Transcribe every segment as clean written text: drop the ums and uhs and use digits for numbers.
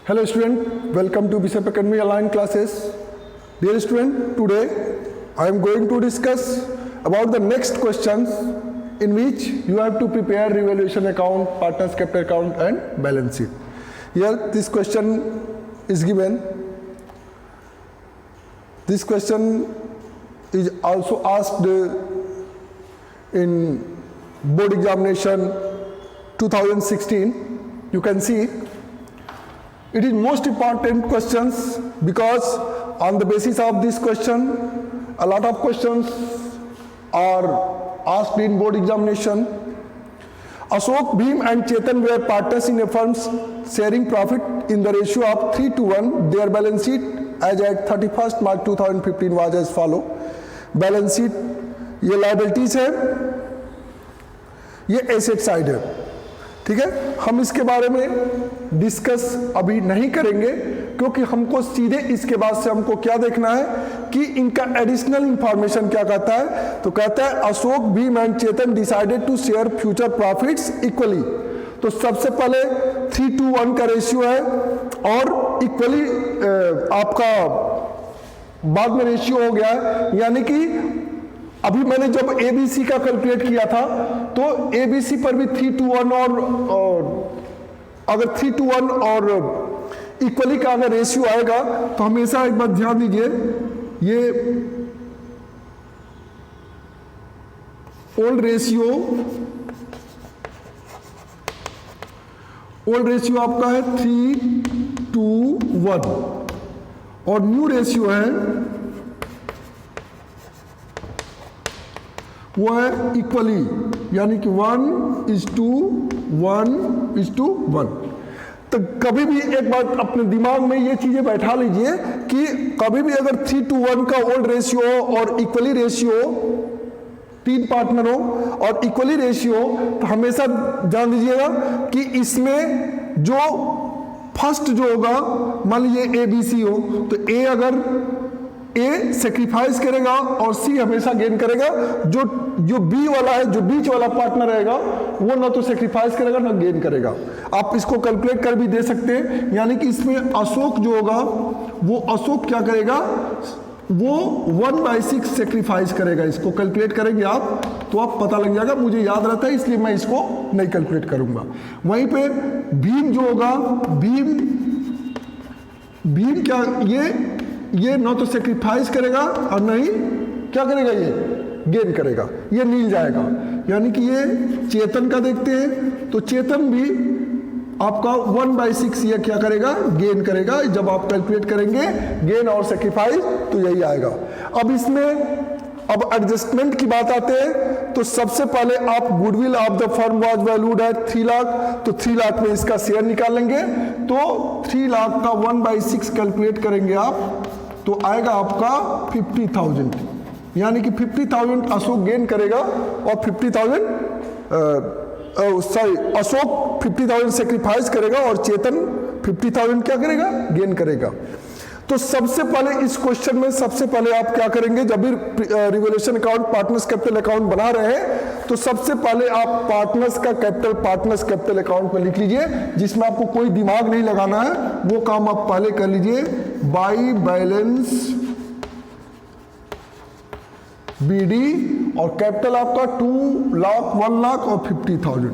Hello student, welcome to Bishop Academy Online classes. Dear student, today I am going to discuss about the next questions in which you have to prepare revaluation account, partners capital account and balance sheet. Here this question is given. This question is also asked in board examination 2016. You can see it is most important questions because on the basis of this question a lot of questions are asked in board examination. Ashok, Bhim and Chetan were partners in a firm sharing profit in the ratio of 3:1. Their balance sheet as at 31st March 2015 was as follow. Balance sheet ये liabilities है, ये asset side है. ठीक है, हम इसके बारे में डिस्कस अभी नहीं करेंगे क्योंकि हमको सीधे इसके बाद से हमको क्या देखना है कि इनका एडिशनल इंफॉर्मेशन क्या कहता है. तो कहता है Ashok, Bhim and Chetan decided to share future profits equally. तो सबसे पहले 3:1 का रेशियो है और इक्वली आपका बाद में रेशियो हो गया है. यानी कि अभी मैंने जब एबीसी का कैलकुलेट किया था तो एबीसी पर भी 3:1 और अगर 3:1 और इक्वली का अगर रेशियो आएगा तो हमेशा एक बात ध्यान दीजिए, ये ओल्ड रेशियो आपका है 3:1 और न्यू रेशियो है वो है इक्वली, यानी कि 1:1:1. तो कभी भी एक बात अपने दिमाग में ये चीजें बैठा लीजिए कि कभी भी अगर 3:1 का ओल्ड रेशियो और इक्वली रेशियो, 3 पार्टनर हो और इक्वली रेशियो, तो हमेशा जान दीजिएगा कि इसमें जो फर्स्ट जो होगा, मान लीजिए एबीसी हो तो ए अगर ए सेक्रीफाइस करेगा और सी हमेशा गेन करेगा. जो बी वाला है, जो बीच वाला पार्टनर रहेगा वो ना तो सेक्रीफाइस करेगा ना गेन करेगा. आप इसको कैलकुलेट कर भी दे सकते हैं. यानी कि इसमें अशोक जो होगा वो अशोक क्या करेगा, वो 1/6 सेक्रीफाइस करेगा. इसको कैलकुलेट करेंगे आप तो आप पता लग जाएगा. मुझे याद रहता है इसलिए मैं इसको नहीं कैलकुलेट करूंगा. वहीं पे भीम जो होगा, भीम क्या, ये ना तो सेक्रीफाइस करेगा और नहीं क्या करेगा, ये गेन करेगा, ये नील जाएगा. यानी कि ये चेतन का देखते हैं तो चेतन भी आपका 1/6 ये क्या करेगा, गेन करेगा. जब आप कैलकुलेट करेंगे गेन और सेक्रीफाइस तो यही आएगा. अब इसमें अब एडजस्टमेंट की बात आते हैं तो सबसे पहले आप goodwill of the firm was valued at 3 lakh, तो 3 लाख में इसका शेयर निकालेंगे तो 3 लाख का 1/6 कैलकुलेट करेंगे आप तो आएगा आपका 50,000. यानी कि 50,000 अशोक गेन करेगा और 50,000 अशोक 50,000 सेक्रीफाइस करेगा और चेतन 50,000 क्या करेगा, गेन करेगा. तो सबसे पहले इस क्वेश्चन में सबसे पहले आप क्या करेंगे, जब भी revolution account partners capital account बना रहे हैं तो सबसे पहले आप पार्टनर्स का कैपिटल पार्टनर्स कैपिटल अकाउंट में लिख लीजिए, जिसमें आपको कोई दिमाग नहीं लगाना है. वो काम आप पहले कर लीजिए. बाई बैलेंस बीडी और कैपिटल आपका 2 लाख, 1 लाख और 50,000.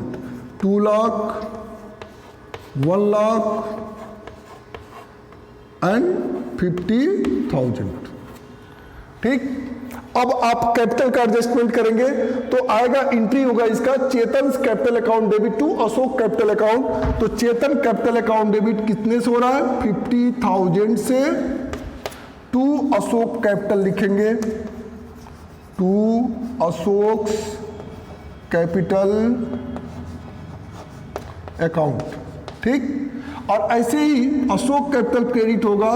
2 लाख, 1 लाख एंड 50,000. ठीक. अब आप कैपिटल का एडजस्टमेंट करेंगे तो आएगा, एंट्री होगा इसका Chetan capital account debit to Ashok capital account. तो चेतन कैपिटल अकाउंट डेबिट कितने से हो रहा है, 50,000 से टू अशोक कैपिटल लिखेंगे, टू अशोक कैपिटल अकाउंट. ठीक. और ऐसे ही अशोक कैपिटल क्रेडिट होगा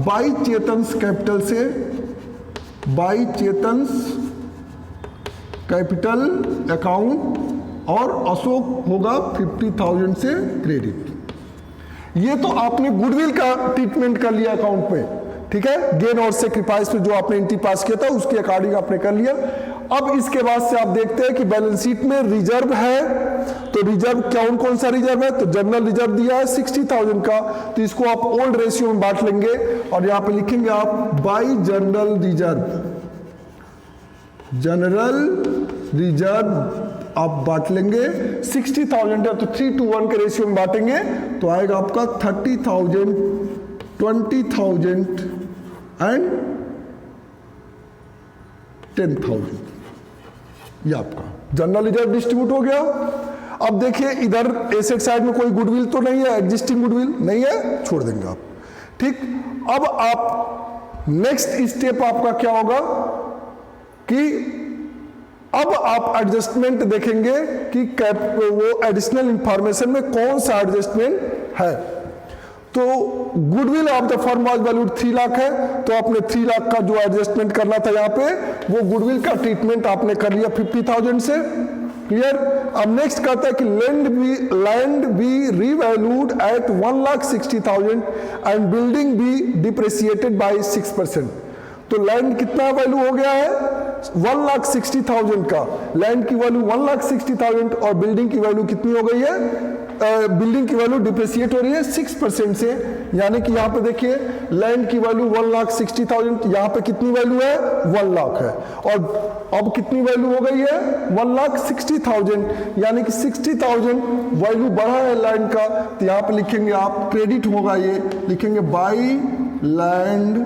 बाई चेतन्स कैपिटल से, बाई चेतन्स कैपिटल अकाउंट और अशोक होगा 50,000 से क्रेडिट. ये तो आपने गुडविल का ट्रीटमेंट कर लिया अकाउंट में. ठीक है, गेन और सेक्रीफाइस में जो आपने एंट्री पास किया था उसके अकॉर्डिंग आपने कर लिया. अब इसके बाद से आप देखते हैं कि बैलेंस शीट में रिजर्व है, तो रिजर्व कौन सा रिजर्व है, तो जनरल रिजर्व दिया है 60,000 का, तो इसको आप ओल्ड रेशियो में बांट लेंगे और यहां पे लिखेंगे आप by general reserve. General reserve आप बांट लेंगे, 60,000 है तो 3:1 के रेशियो में बांटेंगे तो आएगा आपका 30,000, 20,000 एंड 10,000। ये आपका जनरल रिजर्व डिस्ट्रीब्यूट हो गया। अब देखिए इधर एसेट साइड में कोई गुडविल तो नहीं है, एग्जिस्टिंग गुडविल नहीं है, छोड़ देंगे आप। ठीक, अब आप नेक्स्ट स्टेप आपका क्या होगा कि अब आप एडजस्टमेंट देखेंगे कि वो एडिशनल इंफॉर्मेशन में कौन सा एडजस्टमेंट है। तो goodwill of the firm was valued 3 lakh है, तो आपने 3 लाख का जो एडजस्टमेंट करना था यहाँ पे वो गुडविल का ट्रीटमेंट आपने कर लिया 50,000 से। क्लियर। अब नेक्स्ट कहता है कि land be revalued at 1,60,000 and building be depreciated by 6%। तो लैंड कितना वैल्यू हो गया है 1,60,000 का, लैंड की वैल्यू 1,60,000 और बिल्डिंग की वैल्यू कितनी हो गई है, बिल्डिंग की वैल्यू डिप्रिसिएट हो रही है 6% से, यानी कि यहाँ पे देखिए लैंड की वैल्यू 1,60,000, यहाँ पे कितनी वैल्यू है 1 लाख है, और अब कितनी वैल्यू हो गई है 1,60,000, यानी कि 60,000 वैल्यू बढ़ा है लैंड का, तो यहाँ पे लिखेंगे आप क्रेडिट होगा, ये लिखेंगे बाई लैंड,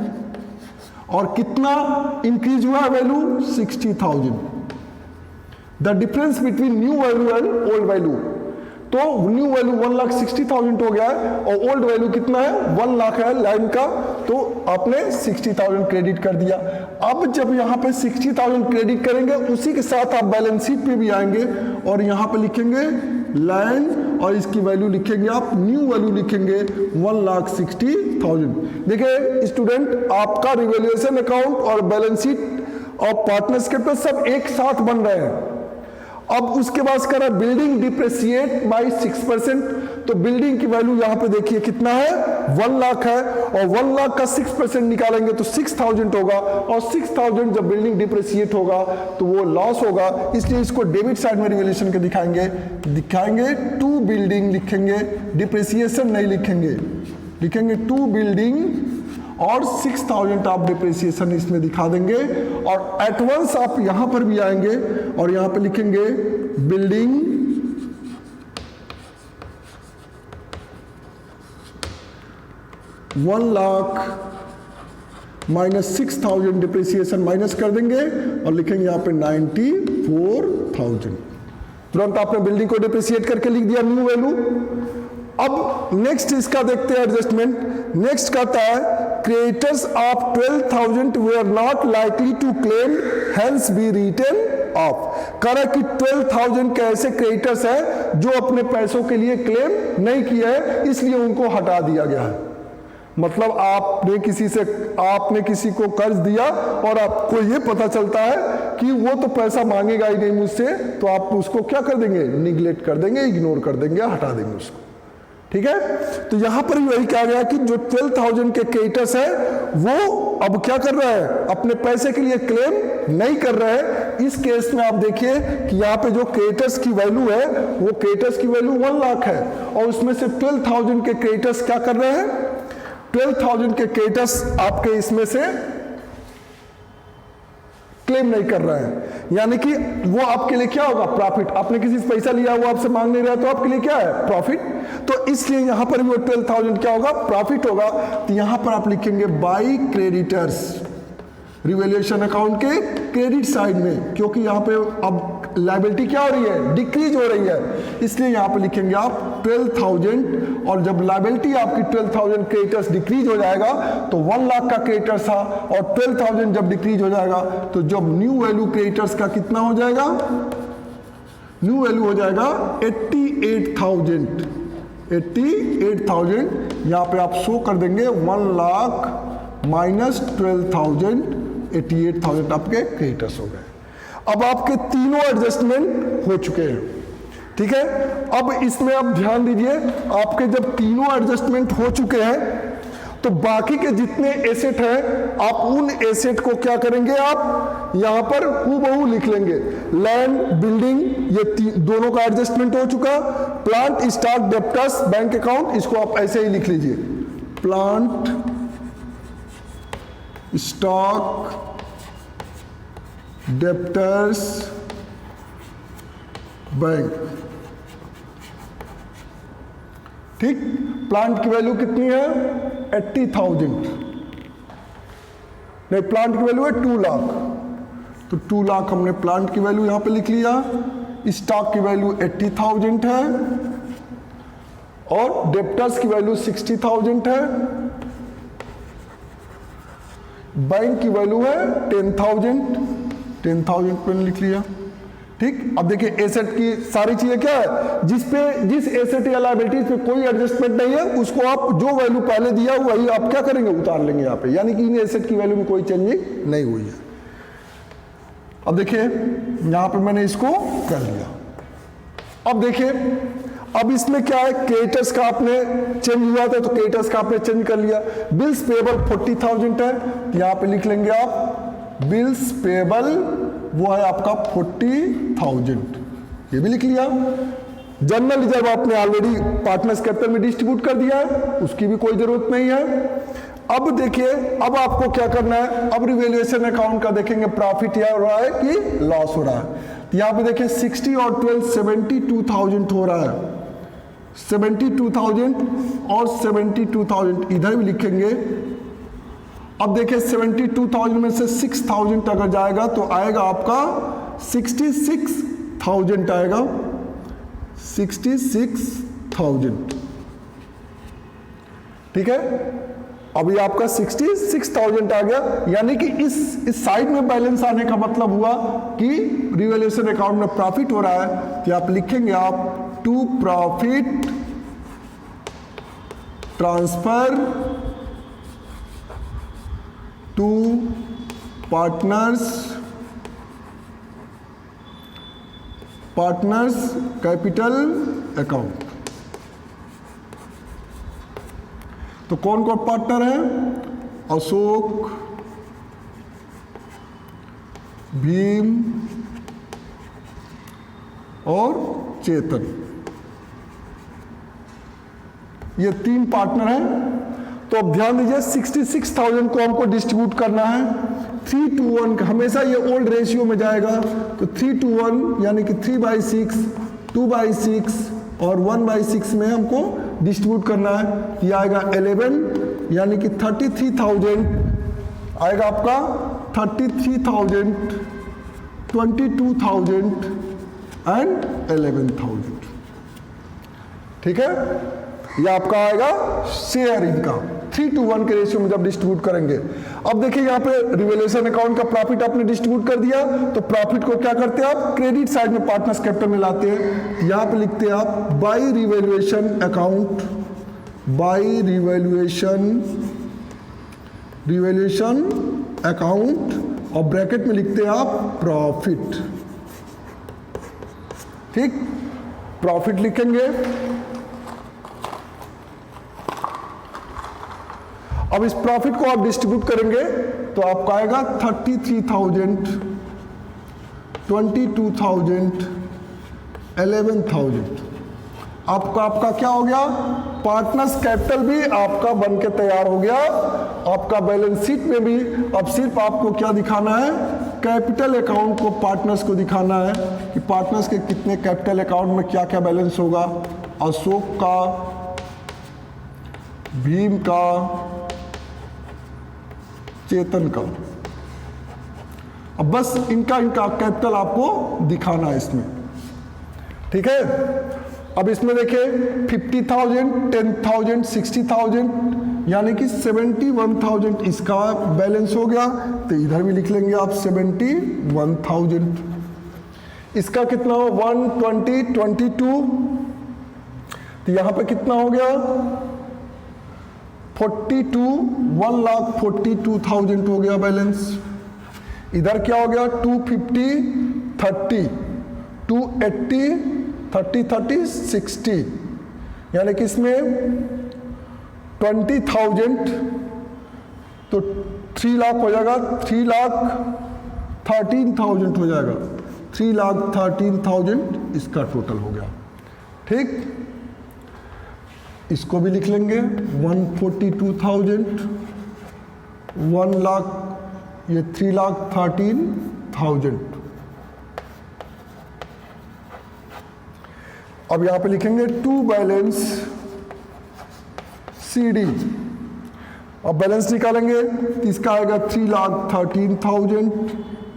और कितना इंक्रीज हुआ value 60,000, the difference between new value and old value. तो न्यू वैल्यू 1,60,000 हो गया है और ओल्ड वैल्यू कितना है 1 लाख है लैंड का, तो आपने 60,000 क्रेडिट कर दिया। अब जब यहाँ पे 60,000 क्रेडिट करेंगे उसी के साथ आप बैलेंस शीट पे भी आएंगे और यहाँ पे लिखेंगे लैंड और इसकी वैल्यू लिखेंगे आप, न्यू वैल्यू लिखेंगे 1,60,000। देखिए स्टूडेंट, आपका रिवैल्यूएशन अकाउंट और बैलेंस शीट और पार्टनर्स के पे सब एक साथ बन रहे हैं। अब उसके बाद करा बिल्डिंग डिप्रिसिएट बाय 6%, तो बिल्डिंग की वैल्यू यहां पे देखिए कितना है 1 लाख है, और 1 लाख का 6% निकालेंगे तो 6,000 होगा, और 6,000 जब बिल्डिंग डिप्रिसिएट होगा तो वो लॉस होगा, इसलिए इसको डेबिट साइड में रिवैल्यूएशन के दिखाएंगे टू बिल्डिंग लिखेंगे, डिप्रिसिएशन नहीं लिखेंगे टू बिल्डिंग, और 6,000 आप डिप्रिसिएशन इसमें दिखा देंगे, और एट वंस आप यहां पर भी आएंगे और यहां पे लिखेंगे building $1 lakh minus 6,000 depreciation minus कर देंगे और लिखेंगे यहां पे 94,000। तुरंत आपने बिल्डिंग को डिप्रिसिएट करके लिख दिया न्यू वैल्यू। अब नेक्स्ट इसका देखते हैं एडजस्टमेंट। नेक्स्ट कहता है creditors of 12,000 were not likely to claim hence be written off. कह रहा कि 12,000 के ऐसे क्रेडिटर्स हैं जो अपने पैसों के लिए क्लेम नहीं किए हैं, इसलिए उनको हटा दिया गया है। मतलब आपने किसी को कर्ज दिया और आपको ये पता चलता है कि वो तो पैसा मांगेगा ही नहीं मुझसे, तो आप उसको क्या कर देंगे, निगलेक्ट कर देंगे, इग्नोर कर देंगे, हटा देंगे उसको। ठीक है, तो यहां पर भी वही कहा गया कि जो 12,000 के क्रेडिटर्स है वो अब क्या कर रहा है, अपने पैसे के लिए क्लेम नहीं कर रहे हैं। इस केस में आप देखिए कि यहाँ पे जो क्रेडिटर्स की वैल्यू है वो क्रेडिटर्स की वैल्यू 1 लाख है, और उसमें से 12,000 के क्रेडिटर्स क्या कर रहे हैं, 12,000 के क्रेडिटर्स आपके इसमें से क्लेम नहीं कर रहे हैं, यानी कि वो आपके लिए क्या होगा, प्रॉफिट। आपने किसी से पैसा लिया, वो आपसे मांग नहीं रहा, तो आपके लिए क्या है, प्रॉफिट। तो इसलिए यहां पर भी वो 12,000 क्या होगा, प्रॉफिट होगा। तो यहां पर आप लिखेंगे बाय क्रेडिटर्स रिवैल्यूएशन अकाउंट के क्रेडिट साइड में, क्योंकि यहां पे अब लायबिलिटी क्या हो रही है, डिक्रीज हो रही है, इसलिए यहां पे लिखेंगे आप 12,000, और जब लायबिलिटी आपकी 12,000 क्रेडिटर्स डिक्रीज हो जाएगा तो 1 लाख का क्रेडिटर्स था, और 12,000 जब डिक्रीज हो जाएगा तो जब न्यू वैल्यू क्रेडिटर्स का कितना हो जाएगा, न्यू वैल्यू हो जाएगा 88,000। 88,000 यहां पे आप शो कर देंगे 1 लाख माइनस 12,000, 88,000 आपके क्रेडिटर्स हो गए। अब आपके तीनों एडजस्टमेंट हो चुके हैं। ठीक है, अब इसमें आप ध्यान दीजिए, आपके जब तीनों एडजस्टमेंट हो चुके हैं तो बाकी के जितने एसेट हैं आप उन एसेट को क्या करेंगे, आप यहां पर हूबहू लिख लेंगे। लैंड, बिल्डिंग, ये दोनों का एडजस्टमेंट हो चुका। Plant, stock, debtors, bank account, इसको आप ऐसे ही लिख लीजिए, प्लांट, स्टॉक, डेप्टर्स, बैंक। ठीक, प्लांट की वैल्यू कितनी है, 80,000, नहीं प्लांट की वैल्यू है 2 लाख, तो 2 लाख हमने प्लांट की वैल्यू यहां पे लिख लिया। स्टॉक की वैल्यू 80,000 है और डेप्टर्स की वैल्यू 60,000 है। बैंक की वैल्यू है 10,000 मैंने लिख लिया। ठीक, अब देखिए एसेट की सारी चीजें क्या है, जिस एसेट या लायबिलिटीज पे कोई एडजस्टमेंट नहीं है उसको आप जो वैल्यू पहले दिया वही आप क्या करेंगे, उतार लेंगे यहाँ पे, यानी कि इन एसेट की वैल्यू में कोई चेंजिंग नहीं हुई है। अब देखिए यहां पे मैंने इसको कर लिया। अब देखिए अब इसमें क्या है, क्रेडिटर्स का आपने चेंज हुआ था तो क्रेडिटर्स का आपने चेंज कर लिया। बिल्स पेबल 40,000 है, यहां पे लिख लेंगे आप बिल्स पेबल वो है आपका 40,000, ये भी लिख लिया। जनरल रिजर्व आपने ऑलरेडी पार्टनर्स कैपिटल में डिस्ट्रीब्यूट कर दिया है, उसकी भी कोई जरूरत नहीं है। अब देखिए अब आपको क्या करना है, अब रिवैल्यूएशन अकाउंट का देखेंगे प्रॉफिट या हो रहा है कि लॉस हो रहा है। यहां पे देखिए 60 और 12 72,000 हो रहा है, 72,000 और 72,000 इधर भी लिखेंगे। अब देखिए 72,000 में से 6,000 अगर जाएगा तो आएगा आपका 66,000 आएगा, 66,000। ठीक है, अभी आपका 66,000 आ गया, यानी कि इस साइड में बैलेंस आने का मतलब हुआ कि रिवैल्यूएशन अकाउंट में प्रॉफिट हो रहा है, कि आप लिखेंगे आप to profit transfer to partners capital account. तो कौन कौन पार्टनर है, अशोक, भीम और चेतन, ये 3 पार्टनर हैं। तो अब ध्यान दीजिए 66,000 को हमको डिस्ट्रीब्यूट करना है 3:1, हमेशा ये ओल्ड रेशियो में जाएगा, तो 3:1 यानी कि 3/6, 2/6 और 1/6 में हमको डिस्ट्रीब्यूट करना है। ये आएगा 11 यानी कि 33,000 आएगा आपका, 33,000, 22,000 एंड 11,000। ठीक है, ये आपका आएगा शेयर इनकम 3:1 के रेशियो में जब डिस्ट्रीब्यूट करेंगे। अब देखिए यहाँ पे रिवैल्यूएशन अकाउंट का प्रॉफिट आपने डिस्ट्रीब्यूट कर दिया, तो प्रॉफिट को क्या करते हैं आप, क्रेडिट साइड में पार्टनर्स कैपिटल में लाते हैं। यहाँ पे लिखते हैं आप by revaluation account, by revaluation account और ब्रैकेट में लिखते हैं आप प्रॉफिट। ठीक, प्रॉफिट लिखेंगे। अब इस प्रॉफिट को आप डिस्ट्रीब्यूट करेंगे तो आपका आएगा 33,000, 22,000, 11,000। आपका क्या हो गया, पार्टनर्स कैपिटल भी आपका बन के तैयार हो गया। आपका बैलेंस शीट में भी अब सिर्फ आपको क्या दिखाना है, कैपिटल अकाउंट को पार्टनर्स को दिखाना है कि पार्टनर्स के कितने कैपिटल अकाउंट में क्या क्या बैलेंस होगा, अशोक का, भीम का, चेतन का। अब बस इनका कैपिटल आपको दिखाना है इसमें। ठीक है, अब इसमें देखिए 50,000, 10,000, 60,000 यानी कि 71,000 इसका बैलेंस हो गया, तो इधर भी लिख लेंगे आप 71,000। इसका कितना हो 120, 22, तो यहां पे कितना हो गया 42, 1,42,000 हो गया बैलेंस। इधर क्या हो गया 250, 30, 280, 30, 30, 60 यानी कि इसमें 20,000 तो 3 लाख हो जाएगा, 3,13,000 हो जाएगा, 3,13,000 इसका टोटल हो गया। ठीक, इसको भी लिख लेंगे 142,000, 1 लाख, ये 3,13,000। अब यहां पे लिखेंगे टू बैलेंस CD। अब बैलेंस निकालेंगे तो इसका आएगा 3,13,000,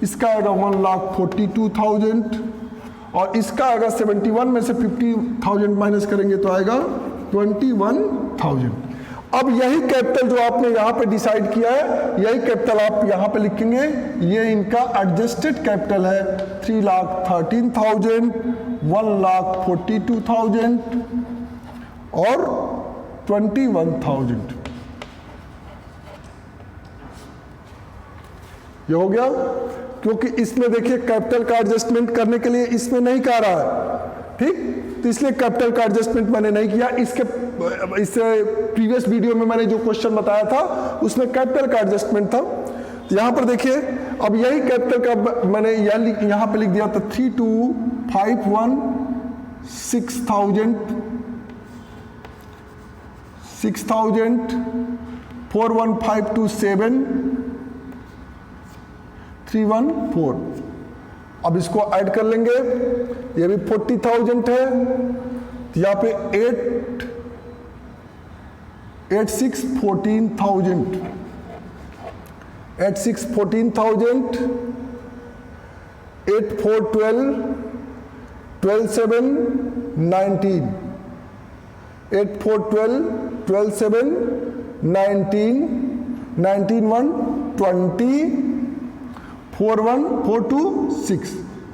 इसका आएगा 1,42,000 और इसका आएगा 71 में से 50,000 माइनस करेंगे तो आएगा 21,000। अब यही कैपिटल जो आपने यहाँ पे डिसाइड किया है, यही कैपिटल आप यहाँ पे लिखेंगे, ये इनका एडजस्टेड कैपिटल है। 3,13,000, 1,42,000 और 21,000। ये हो गया, क्योंकि इसमें देखिए कैपिटल का एडजस्टमेंट करने के लिए इसमें नहीं कह रहा है, ठीक, तो इसलिए कैपिटल का एडजस्टमेंट मैंने नहीं किया। इससे प्रीवियस वीडियो में मैंने जो क्वेश्चन बताया था उसमें कैपिटल का एडजस्टमेंट था। तो यहां पर देखिए, अब यही कैपिटल का मैंने यहां पे लिख दिया था 3251,6,000, 41,527, 314। अब इसको ऐड कर लेंगे, ये भी 40,000 है, तो यहाँ पे 14,000, 14,000, 8, 4, 12, 12, 7, 19, 8, 4, 12, 12, 7, 19, 19, 1, 20, 4, 1, 4, 2, 6,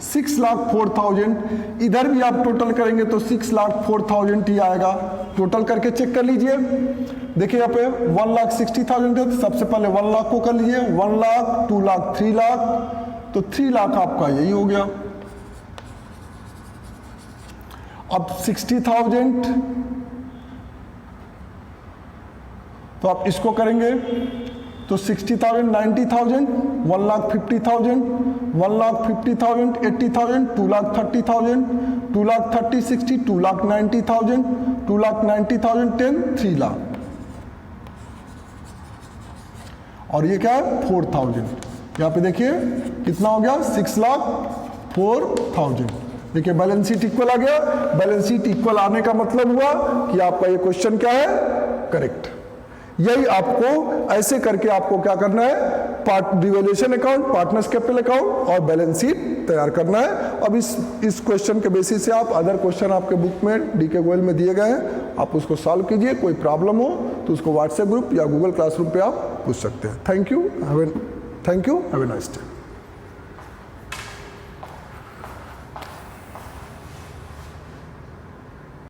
6,04,000। इधर भी आप टोटल करेंगे तो 6,04,000 ही आएगा। टोटल करके चेक कर लीजिए, देखिए यहाँ पे 1,60,000 है, तो सबसे पहले 1 लाख को कर लीजिए, 1 लाख, 2 लाख, 3 लाख, तो 3 लाख आपका यही हो गया। अब 60,000, तो आप इसको करेंगे तो 60,000, 90,000, 1,50,000, 1,50,000, 80,000, 2,30,000, 2,30,000, 60, 2,90,000, 2,90,000, 10, 3 लाख। और ये क्या है 4,000। यहाँ पे देखिए कितना हो गया 6,04,000। देखिए बैलेंस शीट इक्वल आ गया। बैलेंस शीट इक्वल आने का मतलब हुआ कि आपका ये क्वेश्चन क्या है, करेक्ट। यही आपको ऐसे करके आपको क्या करना है, devaluation account, partners capital account और बैलेंस शीट तैयार करना है। अब इस क्वेश्चन के बेसिस से आप अदर क्वेश्चन आपके बुक में डीके गोयल में दिए गए हैं, आप उसको सॉल्व कीजिए। कोई प्रॉब्लम हो तो उसको व्हाट्सएप ग्रुप या गूगल क्लासरूम पे आप पूछ सकते हैं। Thank you, have a nice day.